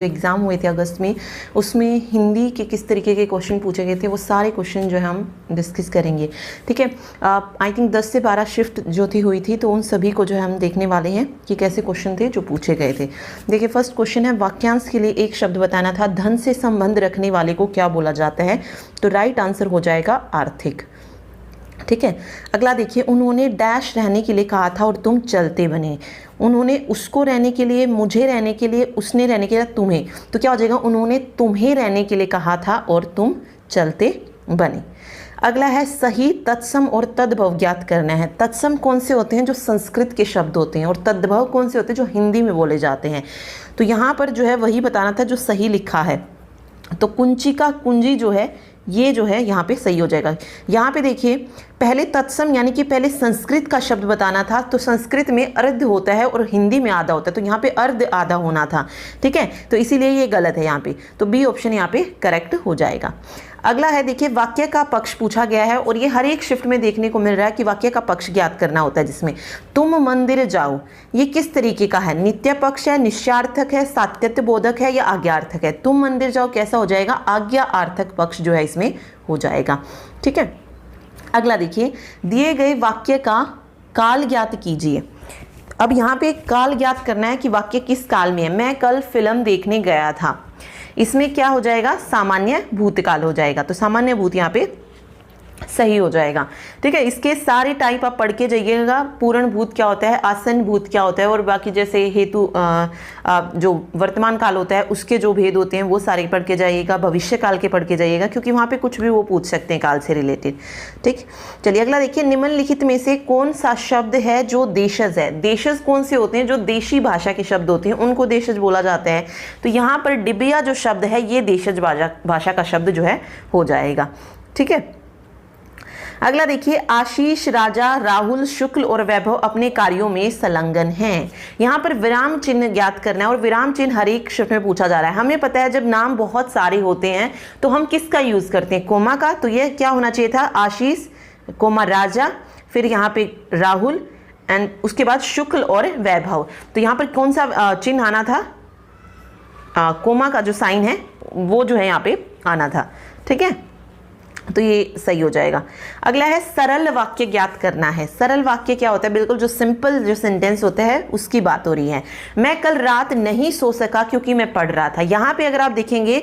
Exam हुए थे अगस्त में, उसमें हिंदी के किस तरीके के क्वेश्चन पूछे गए थे वो सारे क्वेश्चन जो है हम डिस्कस करेंगे। ठीक है, आई थिंक 10 से 12 शिफ्ट जो थी हुई थी, तो उन सभी को जो है हम देखने वाले हैं कि कैसे क्वेश्चन थे जो पूछे गए थे। देखिए फर्स्ट क्वेश्चन है, वाक्यांश के लिए एक शब्द बताना था, धन से संबंध रखने वाले को क्या बोला जाता है? तो राइट आंसर हो जाएगा आर्थिक। ठीक है, अगला देखिए, उन्होंने डैश रहने के लिए कहा था और तुम चलते बने। उन्होंने उसको रहने के लिए, मुझे रहने के लिए, उसने रहने के लिए, तुम्हें, तो क्या हो जाएगा? उन्होंने तुम्हें रहने के लिए कहा था और तुम चलते बने। अगला है, सही तत्सम और तद्भव ज्ञात करना है। तत्सम कौन से होते हैं? जो संस्कृत के शब्द होते हैं, और तद्भव कौन से होते हैं? जो हिंदी में बोले जाते हैं। तो यहाँ पर जो है वही बताना था जो सही लिखा है। तो कुंची का कुंजी जो है ये जो है यहाँ पे सही हो जाएगा। यहाँ पे देखिए, पहले तत्सम यानी कि पहले संस्कृत का शब्द बताना था, तो संस्कृत में अर्ध होता है और हिंदी में आधा होता है, तो यहाँ पे अर्ध आधा होना था। ठीक है, तो इसीलिए ये गलत है यहाँ पे, तो बी ऑप्शन यहाँ पे करेक्ट हो जाएगा। अगला है, देखिए वाक्य का पक्ष पूछा गया है, और ये हर एक शिफ्ट में देखने को मिल रहा है कि वाक्य का पक्ष ज्ञात करना होता है, जिसमें तुम मंदिर जाओ, ये किस तरीके का है? नित्य पक्ष है, निश्चार्थक है, सात्यत्य बोधक है या आज्ञार्थक है? तुम मंदिर जाओ कैसा हो जाएगा? आज्ञार्थक पक्ष जो है इसमें हो जाएगा। ठीक है, अगला देखिए, दिए गए वाक्य का काल ज्ञात कीजिए। अब यहाँ पे काल ज्ञात करना है कि वाक्य किस काल में है। मैं कल फिल्म देखने गया था, इसमें क्या हो जाएगा? सामान्य भूतकाल हो जाएगा, तो सामान्य भूत यहाँ पे सही हो जाएगा। ठीक है, इसके सारे टाइप आप पढ़ के जाइएगा। पूर्ण भूत क्या होता है, आसन भूत क्या होता है, और बाकी जैसे हेतु जो वर्तमान काल होता है उसके जो भेद होते हैं वो सारे पढ़ के जाइएगा। भविष्य काल के पढ़ के जाइएगा, क्योंकि वहाँ पे कुछ भी वो पूछ सकते हैं काल से रिलेटेड। ठीक, चलिए अगला देखिए, निम्नलिखित में से कौन सा शब्द है जो देशज है? देशज कौन से होते हैं? जो देशी भाषा के शब्द होते हैं उनको देशज बोला जाता है। तो यहाँ पर डिबिया जो शब्द है ये देशज भाषा का शब्द जो है हो जाएगा। ठीक है, अगला देखिए, आशीष, राजा, राहुल, शुक्ल और वैभव अपने कार्यों में संलग्न हैं। यहाँ पर विराम चिन्ह ज्ञात करना है, और विराम चिन्ह हर एक शिफ्ट में पूछा जा रहा है। हमें पता है जब नाम बहुत सारे होते हैं तो हम किसका यूज करते हैं? कोमा का। तो ये क्या होना चाहिए था? आशीष, कोमा राजा, फिर यहाँ पे राहुल, एंड उसके बाद शुक्ल और वैभव। तो यहाँ पर कौन सा चिन्ह आना था? कोमा का जो साइन है वो जो है यहाँ पे आना था। ठीक है, तो ये सही हो जाएगा। अगला है, सरल वाक्य ज्ञात करना है। सरल वाक्य क्या होता है? बिल्कुल जो सिंपल जो सेंटेंस होता है उसकी बात हो रही है। मैं कल रात नहीं सो सका क्योंकि मैं पढ़ रहा था। यहाँ पे अगर आप देखेंगे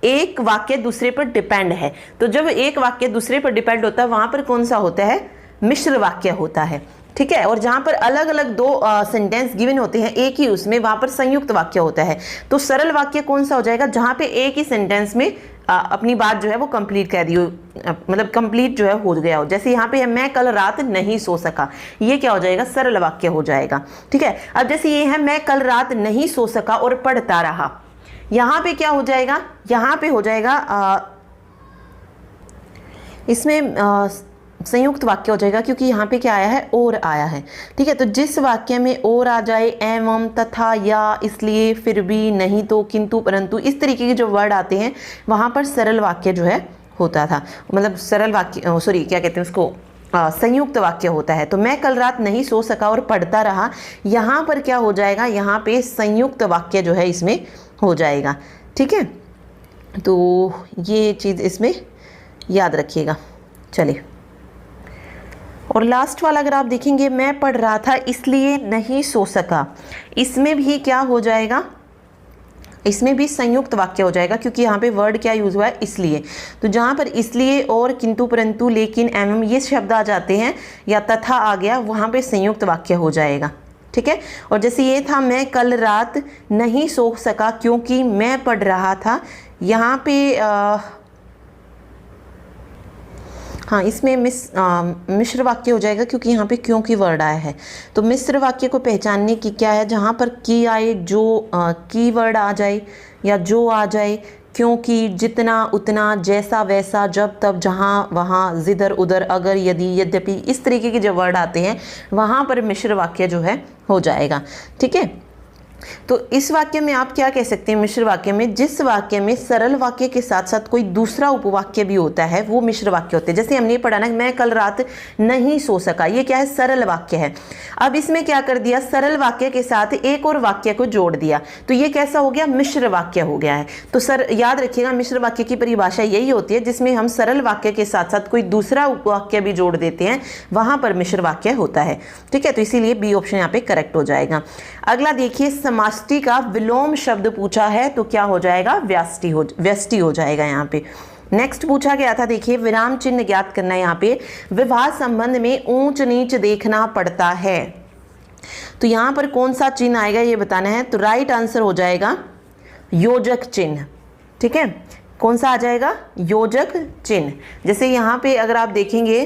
एक वाक्य दूसरे पर डिपेंड है, तो जब एक वाक्य दूसरे पर डिपेंड होता है वहां पर कौन सा होता है? मिश्र वाक्य होता है। ठीक है, और जहां पर अलग अलग दो सेंटेंस गिवन होते हैं एक ही उसमें, वहां पर संयुक्त वाक्य होता है। तो सरल वाक्य कौन सा हो जाएगा? जहां पे एक ही सेंटेंस में अपनी बात जो है वो कंप्लीट कह दी हो, मतलब कंप्लीट जो है हो गया हो। जैसे यहाँ पे है, मैं कल रात नहीं सो सका, ये क्या हो जाएगा? सरल वाक्य हो जाएगा। ठीक है, अब जैसे ये है, मैं कल रात नहीं सो सका और पढ़ता रहा, यहाँ पे क्या हो जाएगा? यहाँ पे हो जाएगा इसमें संयुक्त वाक्य हो जाएगा, क्योंकि यहाँ पे क्या आया है? और आया है। ठीक है, तो जिस वाक्य में और आ जाए, एवं, तथा, या, इसलिए, फिर भी, नहीं तो, किंतु, परंतु, इस तरीके के जो वर्ड आते हैं वहाँ पर सरल वाक्य जो है होता था, मतलब सरल वाक्य, सॉरी क्या कहते हैं उसको, संयुक्त वाक्य होता है। तो मैं कल रात नहीं सो सका और पढ़ता रहा, यहाँ पर क्या हो जाएगा? यहाँ पे संयुक्त वाक्य जो है इसमें हो जाएगा। ठीक है, तो ये चीज़ इसमें याद रखिएगा। चलिए, और लास्ट वाला अगर आप देखेंगे, मैं पढ़ रहा था इसलिए नहीं सो सका, इसमें भी क्या हो जाएगा? इसमें भी संयुक्त वाक्य हो जाएगा, क्योंकि यहाँ पे वर्ड क्या यूज हुआ है? इसलिए। तो जहाँ पर इसलिए और किंतु, परंतु, लेकिन, एवं ये शब्द आ जाते हैं, या तथा आ गया, वहाँ पे संयुक्त वाक्य हो जाएगा। ठीक है, और जैसे ये था, मैं कल रात नहीं सो सका क्योंकि मैं पढ़ रहा था, यहाँ पे हाँ, इसमें मिश्र वाक्य हो जाएगा, क्योंकि यहाँ पे क्योंकि वर्ड आया है। तो मिश्र वाक्य को पहचानने की क्या है? जहाँ पर की आए, जो की वर्ड आ जाए या जो आ जाए, क्योंकि, जितना, उतना, जैसा, वैसा, जब, तब, जहाँ, वहाँ, जिधर, उधर, अगर, यदि, यद्यपि, इस तरीके के जो वर्ड आते हैं वहाँ पर मिश्र वाक्य जो है हो जाएगा। ठीक है, तो इस वाक्य में आप क्या कह सकते हैं, मिश्र वाक्य में जिस वाक्य में सरल वाक्य के साथ साथ कोई दूसरा उपवाक्य भी होता है वो मिश्र वाक्य होते हैं। जैसे हमने पढ़ा ना, मैं कल रात नहीं सो सका, ये क्या है, सरल वाक्य है। अब इसमें क्या कर दिया, सरल वाक्य के साथ एक और वाक्य को जोड़ दिया, तो ये कैसा हो गया, मिश्र वाक्य हो गया है। तो सर याद रखिएगा, मिश्र वाक्य की परिभाषा यही होती है जिसमें हम सरल वाक्य के साथ साथ कोई दूसरा उपवाक्य भी जोड़ देते हैं, वहां पर मिश्र वाक्य होता है। ठीक है, तो इसीलिए बी ऑप्शन यहाँ पे करेक्ट हो जाएगा। अगला देखिए, समाष्टि का विलोम शब्द पूछा है तो क्या हो जाएगा, व्यष्टि हो जाएगा यहाँ पे। नेक्स्ट पूछा गया था, देखिए विराम चिन्ह ज्ञात करना है। यहाँ पे विवाह संबंध में ऊंच नीच देखना पड़ता है, तो यहाँ पर कौन सा चिन्ह आएगा ये बताना है। तो राइट आंसर हो जाएगा योजक चिन्ह। ठीक है, कौन सा आ जाएगा, योजक चिन्ह। जैसे यहाँ पे अगर आप देखेंगे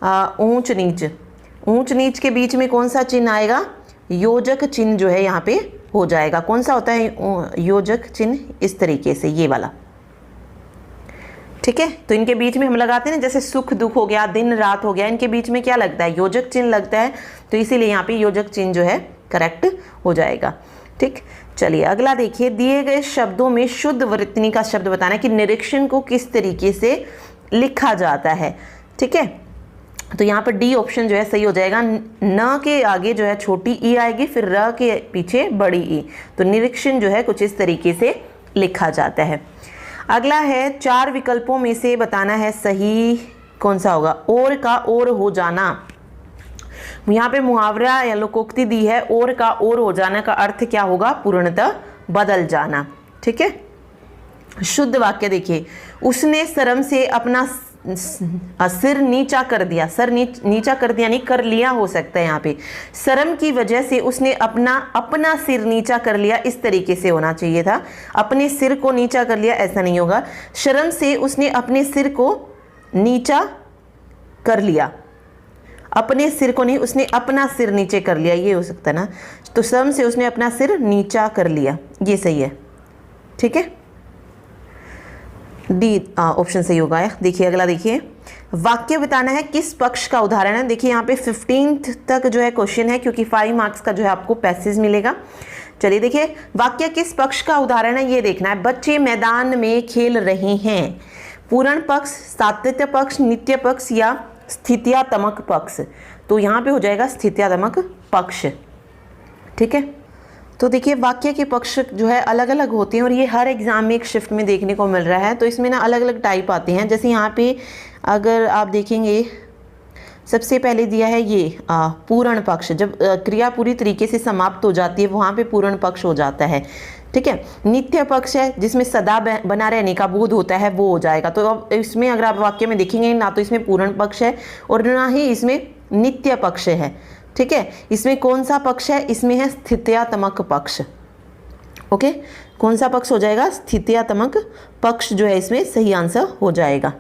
ऊंच नीच के बीच में कौन सा चिन्ह आएगा, योजक चिन्ह जो है यहाँ पे हो जाएगा। कौन सा होता है योजक चिन्ह, इस तरीके से ये वाला। ठीक है, तो इनके बीच में हम लगाते हैं ना, जैसे सुख दुख हो गया, दिन रात हो गया, इनके बीच में क्या लगता है, योजक चिन्ह लगता है, तो इसीलिए यहाँ पे योजक चिन्ह जो है करेक्ट हो जाएगा। ठीक, चलिए अगला देखिए, दिए गए शब्दों में शुद्ध वर्तनी का शब्द बताना है कि निरीक्षण को किस तरीके से लिखा जाता है। ठीक है, तो यहाँ पर डी ऑप्शन जो है सही हो जाएगा। न के आगे जो है छोटी ई आएगी, फिर र के पीछे बड़ी ई, तो निरीक्षण जो है कुछ इस तरीके से लिखा जाता है। अगला है, 4 विकल्पों में से बताना है सही कौन सा होगा। और का और हो जाना, यहाँ पे मुहावरा या लोकोक्ति दी है, और का और हो जाना का अर्थ क्या होगा, पूर्णतः बदल जाना। ठीक है, शुद्ध वाक्य देखिए, उसने शर्म से अपना सिर नीचा कर दिया, नीचा कर दिया नहीं, कर लिया हो सकता है यहाँ पे। शर्म की वजह से उसने अपना सिर नीचा कर लिया, इस तरीके से होना चाहिए था, अपने सिर को नीचा कर लिया, ऐसा नहीं होगा। शर्म से उसने अपने सिर को नीचा कर लिया, अपने सिर को नहीं, उसने अपना सिर नीचे कर लिया, ये हो सकता है ना। तो शर्म से उसने अपना सिर नीचा कर लिया, ये सही है। ठीक है, डी ऑप्शन सही होगा। देखिए अगला देखिए, वाक्य बताना है किस पक्ष का उदाहरण है। देखिए यहाँ पे 15th तक जो है क्वेश्चन है, क्योंकि 5 मार्क्स का जो है आपको पैसेज मिलेगा। चलिए देखिए, वाक्य किस पक्ष का उदाहरण है ये देखना है। बच्चे मैदान में खेल रहे हैं, पूर्ण पक्ष, सातत्य पक्ष, नित्य पक्ष या स्थित्यात्मक पक्ष। तो यहाँ पे हो जाएगा स्थित्यात्मक पक्ष। ठीक है, तो देखिए वाक्य के पक्ष जो है अलग अलग होते हैं और ये हर एग्जाम में एक शिफ्ट में देखने को मिल रहा है। तो इसमें ना अलग अलग टाइप आते हैं। जैसे यहाँ पे अगर आप देखेंगे, सबसे पहले दिया है ये पूर्ण पक्ष, जब क्रिया पूरी तरीके से समाप्त हो जाती है वहाँ पे पूर्ण पक्ष हो जाता है। ठीक है, नित्य पक्ष है जिसमें सदा बना रहने का बोध होता है, वो हो जाएगा। तो अब इसमें अगर आप वाक्य में देखेंगे, ना तो इसमें पूर्ण पक्ष है और ना ही इसमें नित्य पक्ष है। ठीक है, इसमें कौन सा पक्ष है, इसमें है स्थित्यात्मक पक्ष। ओके, कौन सा पक्ष हो जाएगा, स्थित्यात्मक पक्ष जो है इसमें सही आंसर हो जाएगा।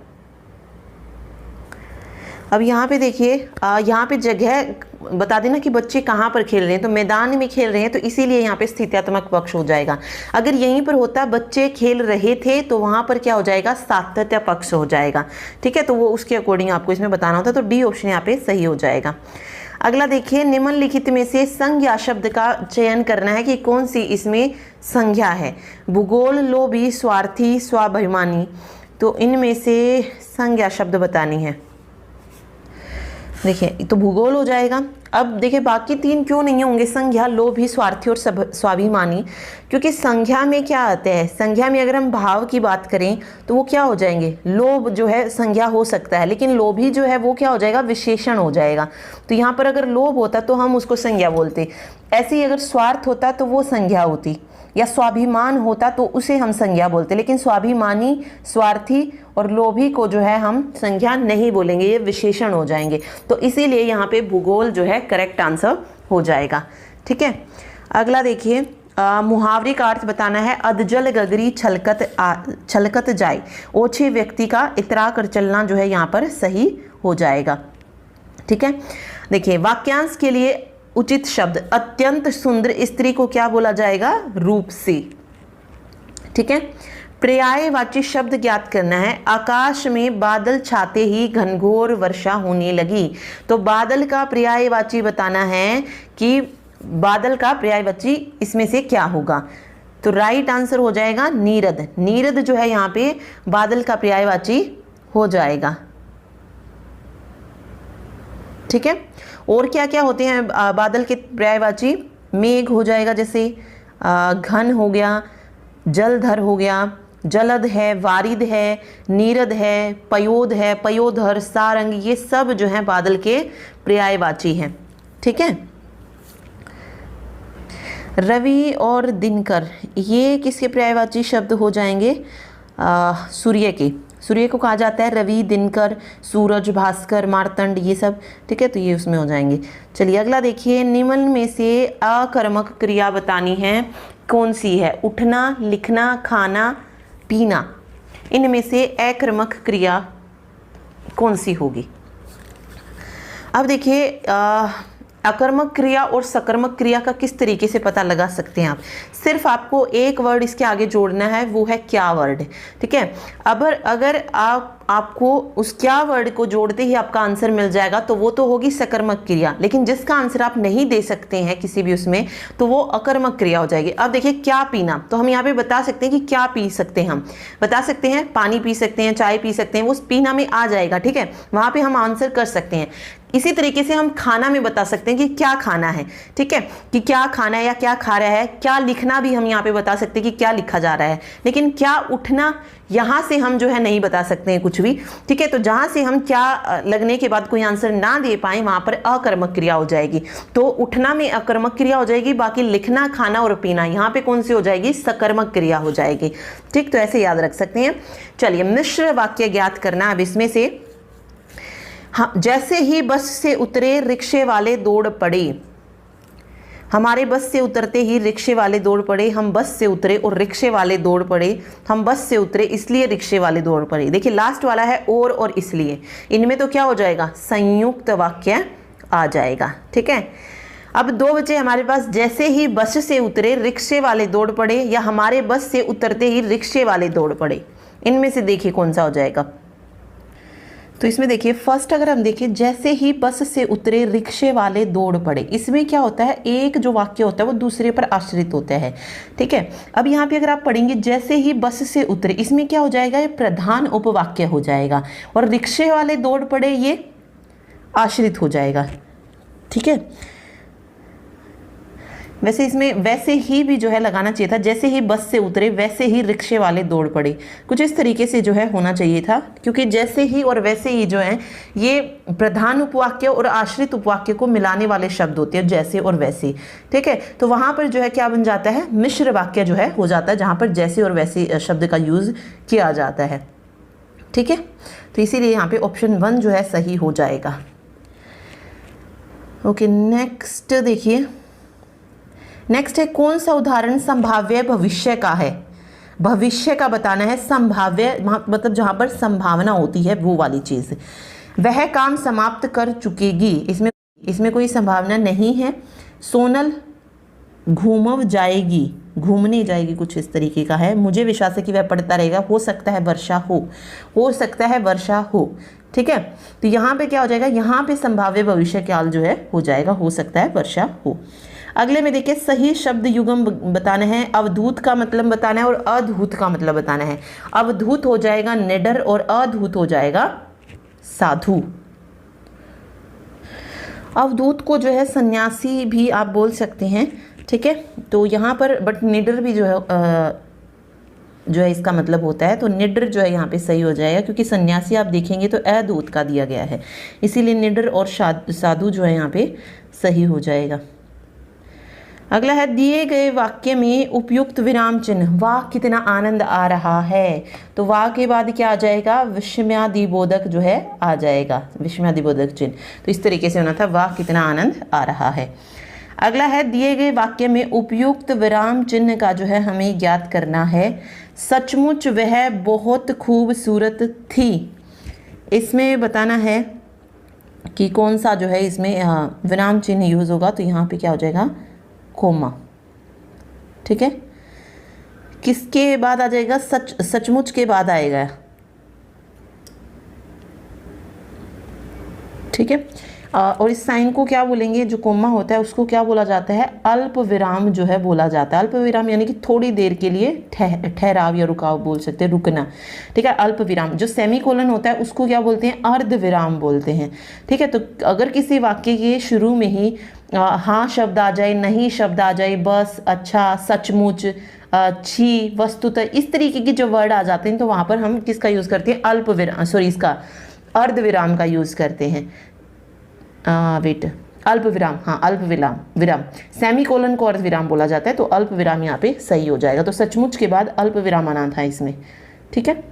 अब यहाँ पे देखिए, यहाँ पे जगह बता देना कि बच्चे कहाँ पर खेल रहे हैं, तो मैदान में खेल रहे हैं, तो इसीलिए यहाँ पे स्थित्यात्मक पक्ष हो जाएगा। अगर यहीं पर होता बच्चे खेल रहे थे, तो वहाँ पर क्या हो जाएगा, सातत्य पक्ष हो जाएगा। ठीक है, तो वो उसके अकॉर्डिंग आपको इसमें बताना होता है, तो डी ऑप्शन यहाँ पे सही हो जाएगा। अगला देखिए, निम्नलिखित में से संज्ञा शब्द का चयन करना है कि कौन सी इसमें संज्ञा है। भूगोल, लोभी, स्वार्थी, स्वाभिमानी, तो इनमें से संज्ञा शब्द बतानी है। देखिए तो भूगोल हो जाएगा। अब देखिए बाकी 3 क्यों नहीं होंगे, संज्ञा, लोभी, स्वार्थी और स्वाभिमानी, क्योंकि संज्ञा में क्या आता है, संज्ञा में अगर हम भाव की बात करें तो वो क्या हो जाएंगे, लोभ जो है संज्ञा हो सकता है, लेकिन लोभी जो है वो क्या हो जाएगा, विशेषण हो जाएगा। तो यहाँ पर अगर लोभ होता तो हम उसको संज्ञा बोलते, ऐसे ही अगर स्वार्थ होता तो वो संज्ञा होती, या स्वाभिमान होता तो उसे हम संज्ञा बोलते, लेकिन स्वाभिमानी, स्वार्थी और लोभी को जो है हम संज्ञा नहीं बोलेंगे, ये विशेषण हो जाएंगे। तो इसीलिए यहाँ पे भूगोल जो है करेक्ट आंसर हो जाएगा। ठीक है, अगला देखिए, मुहावरे का अर्थ बताना है। अधजल गगरी छलकत जाए, ओछे व्यक्ति का इतरा कर चलना जो है यहाँ पर सही हो जाएगा। ठीक है, देखिए वाक्यांश के लिए उचित शब्द, अत्यंत सुंदर स्त्री को क्या बोला जाएगा, रूपसी। ठीक है, पर्यायवाची शब्द ज्ञात करना है। आकाश में बादल छाते ही घनघोर वर्षा होने लगी, तो बादल का पर्यायवाची बताना है कि बादल का पर्यायवाची इसमें से क्या होगा? तो राइट आंसर हो जाएगा नीरद। नीरद जो है यहाँ पे बादल का पर्यायवाची हो जाएगा। ठीक है, और क्या क्या होते हैं बादल के पर्यायवाची? मेघ हो जाएगा, जैसे घन हो गया, जलधर हो गया, जलद है, वारिद है, नीरद है, पयोद है, पयोधर, सारंग, ये सब जो है बादल के पर्यायवाची हैं। ठीक है, रवि और दिनकर ये किसके पर्यायवाची शब्द हो जाएंगे? सूर्य के। सूर्य को कहा जाता है रवि, दिनकर, सूरज, भास्कर, मार्तंड, ये सब। ठीक है, तो ये उसमें हो जाएंगे। चलिए अगला देखिए, निम्न में से अकर्मक क्रिया बतानी है, कौन सी है? उठना, लिखना, खाना, पीना, इनमें से अकर्मक क्रिया कौन सी होगी? अब देखिए अकर्मक क्रिया और सकर्मक क्रिया का किस तरीके से पता लगा सकते हैं आप? सिर्फ आपको एक वर्ड इसके आगे जोड़ना है, वो है क्या वर्ड। ठीक है, अगर आपको उस क्या वर्ड को जोड़ते ही आपका आंसर मिल जाएगा तो वो तो होगी सकर्मक क्रिया, लेकिन जिसका आंसर आप नहीं दे सकते हैं किसी भी उसमें तो वो अकर्मक क्रिया हो जाएगी। अब देखिए क्या पीना, तो हम यहाँ पे बता सकते हैं कि क्या पी सकते हैं, हम बता सकते हैं पानी पी सकते हैं, चाय पी सकते हैं, वो पीना में आ जाएगा। ठीक है, वहाँ पे हम आंसर कर सकते हैं। इसी तरीके से हम खाना में बता सकते हैं कि क्या खाना है। ठीक है, कि क्या खाना है या क्या खा रहा है। क्या लिखना भी हम यहाँ पे बता सकते हैं कि क्या लिखा जा रहा है, लेकिन क्या उठना यहाँ से हम जो है नहीं बता सकते हैं कुछ भी। ठीक है, तो जहाँ से हम क्या लगने के बाद कोई आंसर ना दे पाए वहाँ पर अकर्मक क्रिया हो जाएगी। तो उठना में अकर्मक क्रिया हो जाएगी, बाकी लिखना, खाना और पीना यहाँ पे कौन सी हो जाएगी? सकर्मक क्रिया हो जाएगी। ठीक, तो ऐसे याद रख सकते हैं। चलिए मिश्र वाक्य ज्ञात करना। अब इसमें से हाँ, जैसे ही बस से उतरे रिक्शे वाले दौड़ पड़े। हमारे बस से उतरते ही रिक्शे वाले दौड़ पड़े, हम बस से उतरे और रिक्शे वाले दौड़ पड़े, हम बस से उतरे इसलिए रिक्शे वाले दौड़ पड़े। देखिए लास्ट वाला है और इसलिए, इनमें तो क्या हो जाएगा? संयुक्त वाक्य आ जाएगा। ठीक है, अब दो बचे हमारे पास, जैसे ही बस से उतरे रिक्शे वाले दौड़ पड़े या हमारे बस से उतरते ही रिक्शे वाले दौड़ पड़े। इनमें से देखिए कौन सा हो जाएगा? तो इसमें देखिए फर्स्ट अगर हम देखें, जैसे ही बस से उतरे रिक्शे वाले दौड़ पड़े, इसमें क्या होता है? एक जो वाक्य होता है वो दूसरे पर आश्रित होता है। ठीक है, अब यहाँ पे अगर आप पढ़ेंगे जैसे ही बस से उतरे, इसमें क्या हो जाएगा? ये प्रधान उपवाक्य हो जाएगा, और रिक्शे वाले दौड़ पड़े ये आश्रित हो जाएगा। ठीक है, वैसे इसमें वैसे ही भी जो है लगाना चाहिए था, जैसे ही बस से उतरे वैसे ही रिक्शे वाले दौड़ पड़े, कुछ इस तरीके से जो है होना चाहिए था, क्योंकि जैसे ही और वैसे ही जो है ये प्रधान उपवाक्य और आश्रित उपवाक्य को मिलाने वाले शब्द होते हैं, जैसे और वैसे। ठीक है, तो वहाँ पर जो है क्या बन जाता है? मिश्र वाक्य जो है हो जाता है, जहाँ पर जैसे और वैसे शब्द का यूज़ किया जाता है। ठीक है, तो इसीलिए यहाँ पे ऑप्शन 1 जो है सही हो जाएगा। ओके, नेक्स्ट देखिए, नेक्स्ट है कौन सा उदाहरण संभाव्य भविष्य का है? भविष्य का बताना है, संभाव्य मतलब जहाँ पर संभावना होती है वो वाली चीज़। वह काम समाप्त कर चुकेगी, इसमें कोई संभावना नहीं है। सोनल घूमव जाएगी, घूमने जाएगी, कुछ इस तरीके का है। मुझे विश्वास है कि वह पढ़ता रहेगा, हो सकता है वर्षा हो सकता है वर्षा हो। ठीक है, तो यहाँ पे क्या हो जाएगा? यहाँ पे संभाव्य भविष्य काल जो है हो जाएगा, हो सकता है वर्षा हो। अगले में देखिए सही शब्द युग्म बताना है, अवधूत का मतलब बताना है और अधूत का मतलब बताना है। अवधूत हो जाएगा निडर और अधूत हो जाएगा साधु। अवधूत को जो है सन्यासी भी आप बोल सकते हैं। ठीक है, तो यहाँ पर बट निडर भी जो है इसका मतलब होता है, तो निडर जो है यहाँ पे सही हो जाएगा, क्योंकि सन्यासी आप देखेंगे तो अधूत का दिया गया है, इसीलिए निडर और साधु जो है यहाँ पे सही हो जाएगा। अगला है दिए गए वाक्य में उपयुक्त विराम चिन्ह। वाह कितना आनंद आ रहा है, तो वाह के बाद क्या आ जाएगा? विस्मयादिबोधक जो है आ जाएगा, विस्मयादिबोधक चिन्ह। तो इस तरीके से होना था, वाह कितना आनंद आ रहा है। अगला है दिए गए वाक्य में उपयुक्त विराम चिन्ह का जो है हमें ज्ञात करना है। सचमुच वह बहुत खूबसूरत थी, इसमें बताना है कि कौन सा जो है इसमें विराम चिन्ह यूज़ होगा। तो यहाँ पे क्या हो जाएगा? कोमा। ठीक है, किसके बाद आ जाएगा? सचमुच के बाद आएगा। ठीक है, और इस साइन को क्या बोलेंगे, जो कोमा होता है उसको क्या बोला जाता है, अल्प विराम जो है बोला जाता है। अल्प विराम यानी कि थोड़ी देर के लिए ठहराव या रुकाव बोल सकते हैं, रुकना, ठीक है, अल्प विराम। जो सेमीकोलन होता है उसको क्या बोलते हैं, अर्ध विराम बोलते हैं, ठीक है। तो अगर किसी वाक्य के शुरू में ही हाँ शब्द आ जाए, नहीं शब्द आ जाए, बस, अच्छा, सचमुच, छी, वस्तुतः, इस तरीके के जो वर्ड आ जाते हैं तो वहाँ पर हम किसका यूज़ करते हैं, अल्प विराम, सॉरी, इसका अर्ध विराम का यूज़ करते हैं। वेट, अल्प विराम, हाँ अल्प विराम। सेमीकोलन को अर्ध विराम बोला जाता है, तो अल्प विराम यहाँ पे सही हो जाएगा। तो सचमुच के बाद अल्प विराम आना था इसमें, ठीक है।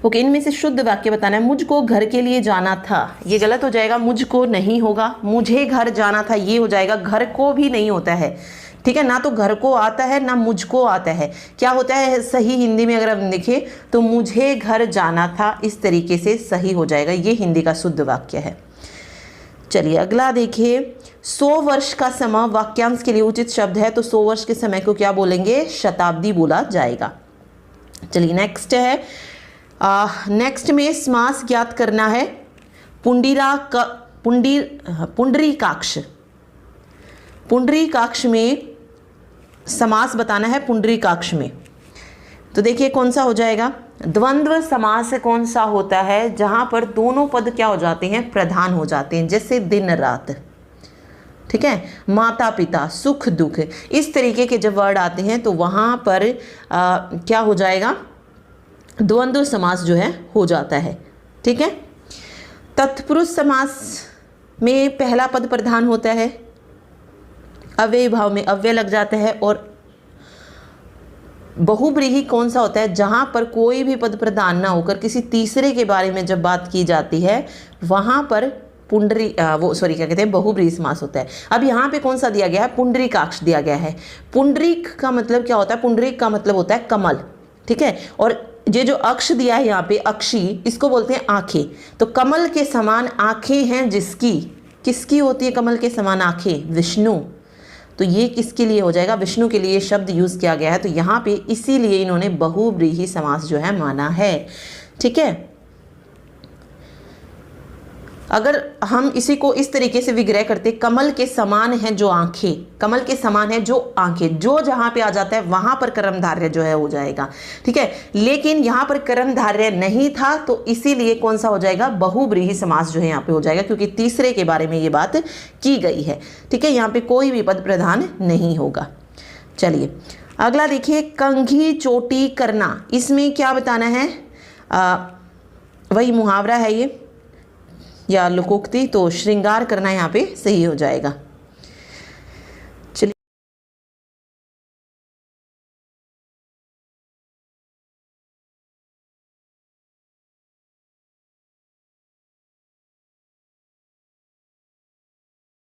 ओके, इनमें से शुद्ध वाक्य बताना है। मुझको घर के लिए जाना था, ये गलत हो जाएगा, मुझको नहीं होगा, मुझे घर जाना था ये हो जाएगा। घर को भी नहीं होता है, ठीक है, ना तो घर को आता है ना मुझको आता है। क्या होता है सही हिंदी में, अगर आप देखें तो मुझे घर जाना था, इस तरीके से सही हो जाएगा। ये हिंदी का शुद्ध वाक्य है। चलिए अगला देखिए, 100 वर्ष का समय वाक्यांश के लिए उचित शब्द है, तो 100 वर्ष के समय को क्या बोलेंगे, शताब्दी बोला जाएगा। चलिए नेक्स्ट है, नेक्स्ट में समास ज्ञात करना है। पुंडरीकाक्ष, पुंडरीकाक्ष में समास बताना है। पुंडरीकाक्ष में तो देखिए कौन सा हो जाएगा, द्वंद्व समास कौन सा होता है, जहां पर दोनों पद क्या हो जाते हैं, प्रधान हो जाते हैं, जैसे दिन रात, ठीक है, माता पिता, सुख दुख, इस तरीके के जब वर्ड आते हैं तो वहां पर क्या हो जाएगा, द्वंद्व समास जो है हो जाता है, ठीक है। तत्पुरुष समास में पहला पद प्रधान होता है, अव्यय भाव में अव्यय लग जाता है। और बहुब्रीहि कौन सा होता है, जहां पर कोई भी पद प्रधान ना होकर किसी तीसरे के बारे में जब बात की जाती है, वहां पर क्या कहते हैं, बहुब्रीहि समास होता है। अब यहाँ पे कौन सा दिया गया है, पुंडरीकाक्ष दिया गया है। पुंडरीक का मतलब क्या होता है, पुंडरीक का मतलब होता है कमल, ठीक है। और ये जो अक्ष दिया है यहाँ पे, अक्षी, इसको बोलते हैं आंखें। तो कमल के समान आंखें हैं जिसकी, किसकी होती है कमल के समान आंखें, विष्णु। तो ये किसके लिए हो जाएगा, विष्णु के लिए शब्द यूज किया गया है। तो यहाँ पे इसीलिए इन्होंने बहुब्रीहि समास जो है माना है, ठीक है। अगर हम इसी को इस तरीके से विग्रह करते, कमल के समान है जो आंखें, कमल के समान है जो आंखें, जो जहां पे आ जाता है वहां पर कर्मधारय जो है हो जाएगा, ठीक है। लेकिन यहां पर कर्मधारय नहीं था, तो इसीलिए कौन सा हो जाएगा, बहुब्रीहि समास जो है यहाँ पे हो जाएगा, क्योंकि तीसरे के बारे में ये बात की गई है, ठीक है। यहाँ पे कोई भी पद प्रधान नहीं होगा। चलिए अगला देखिए, कंघी चोटी करना, इसमें क्या बताना है, वही मुहावरा है ये या लोकोक्ति, तो श्रृंगार करना यहाँ पे सही हो जाएगा।